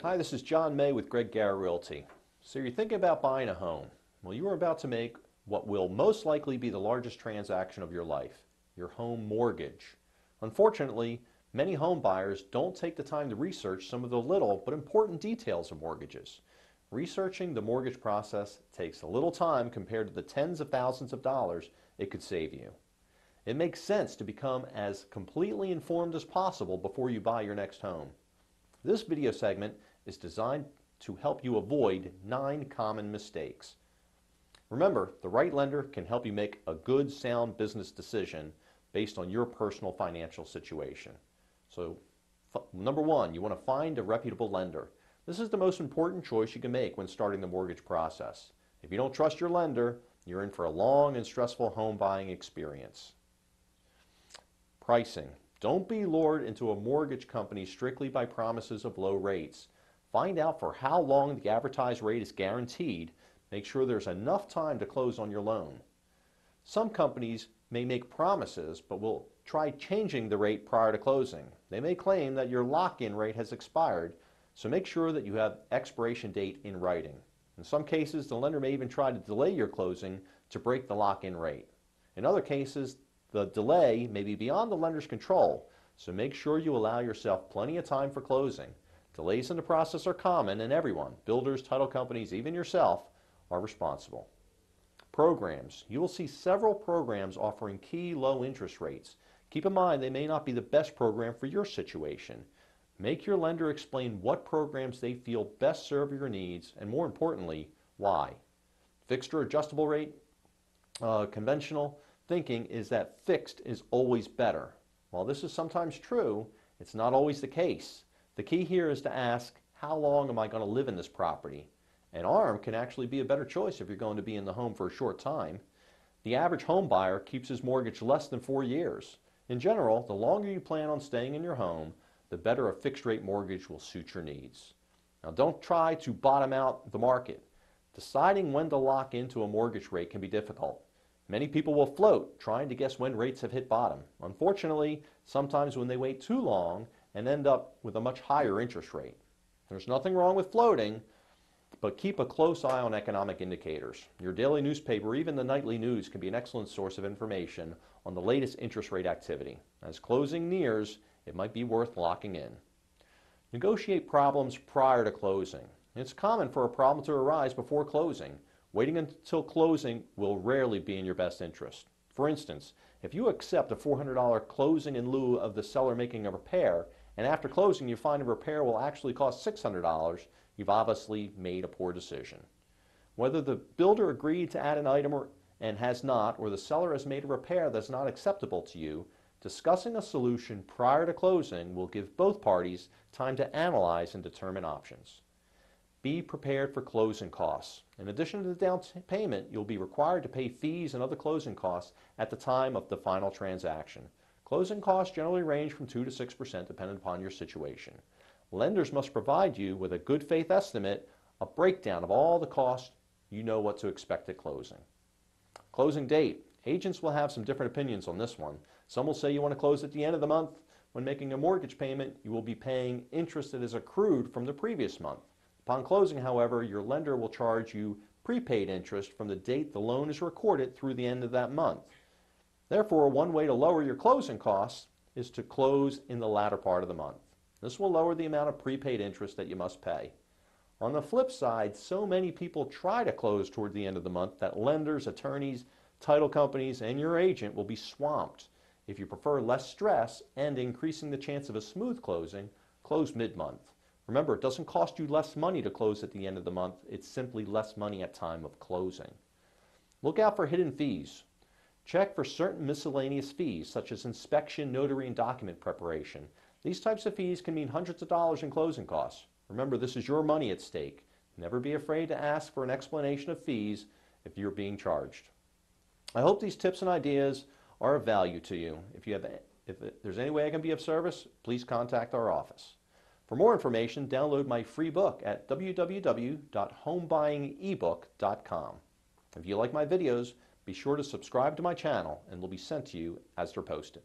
Hi, this is Jon May with Greg Garrett Realty. So you're thinking about buying a home. Well, you are about to make what will most likely be the largest transaction of your life, your home mortgage. Unfortunately, many home buyers don't take the time to research some of the little but important details of mortgages. Researching the mortgage process takes a little time compared to the tens of thousands of dollars it could save you. It makes sense to become as completely informed as possible before you buy your next home. This video segment is designed to help you avoid 9 common mistakes. Remember, the right lender can help you make a good, sound business decision based on your personal financial situation. So, number 1, you want to find a reputable lender. This is the most important choice you can make when starting the mortgage process. If you don't trust your lender, you're in for a long and stressful home buying experience. Pricing. Don't be lured into a mortgage company strictly by promises of low rates. Find out for how long the advertised rate is guaranteed. Make sure there's enough time to close on your loan. Some companies may make promises but will try changing the rate prior to closing. They may claim that your lock-in rate has expired, so make sure that you have expiration date in writing. In some cases, the lender may even try to delay your closing to break the lock-in rate. In other cases, the delay may be beyond the lender's control, so make sure you allow yourself plenty of time for closing. Delays in the process are common, and everyone, builders, title companies, even yourself, are responsible. Programs. You will see several programs offering key low interest rates. Keep in mind they may not be the best program for your situation. Make your lender explain what programs they feel best serve your needs, and more importantly, why. Fixed or adjustable rate, conventional thinking is that fixed is always better. While this is sometimes true, it's not always the case. The key here is to ask, how long am I going to live in this property? An ARM can actually be a better choice if you're going to be in the home for a short time. The average home buyer keeps his mortgage less than 4 years. In general, the longer you plan on staying in your home, the better a fixed rate mortgage will suit your needs. Now, don't try to bottom out the market. Deciding when to lock into a mortgage rate can be difficult. Many people will float, trying to guess when rates have hit bottom. Unfortunately, sometimes when they wait too long and end up with a much higher interest rate. There's nothing wrong with floating, but keep a close eye on economic indicators. Your daily newspaper, or even the nightly news, can be an excellent source of information on the latest interest rate activity. As closing nears, it might be worth locking in. Negotiate problems prior to closing. It's common for a problem to arise before closing. Waiting until closing will rarely be in your best interest. For instance, if you accept a $400 closing in lieu of the seller making a repair, and after closing you find a repair will actually cost $600, you've obviously made a poor decision. Whether the builder agreed to add an item and has not, or the seller has made a repair that's not acceptable to you, discussing a solution prior to closing will give both parties time to analyze and determine options. Be prepared for closing costs. In addition to the down payment, you'll be required to pay fees and other closing costs at the time of the final transaction. Closing costs generally range from 2 to 6% depending upon your situation. Lenders must provide you with a good faith estimate, a breakdown of all the costs. You know what to expect at closing. Closing date. Agents will have some different opinions on this one. Some will say you want to close at the end of the month. When making a mortgage payment, you will be paying interest that is accrued from the previous month. Upon closing, however, your lender will charge you prepaid interest from the date the loan is recorded through the end of that month. Therefore, one way to lower your closing costs is to close in the latter part of the month. This will lower the amount of prepaid interest that you must pay. On the flip side, so many people try to close toward the end of the month that lenders, attorneys, title companies, and your agent will be swamped. If you prefer less stress and increasing the chance of a smooth closing, close mid-month. Remember, it doesn't cost you less money to close at the end of the month. It's simply less money at time of closing. Look out for hidden fees. Check for certain miscellaneous fees, such as inspection, notary, and document preparation. These types of fees can mean hundreds of dollars in closing costs. Remember, this is your money at stake. Never be afraid to ask for an explanation of fees if you're being charged. I hope these tips and ideas are of value to you. If there's any way I can be of service, please contact our office. For more information, download my free book at www.homebuyingebook.com. If you like my videos, be sure to subscribe to my channel and they'll be sent to you as they're posted.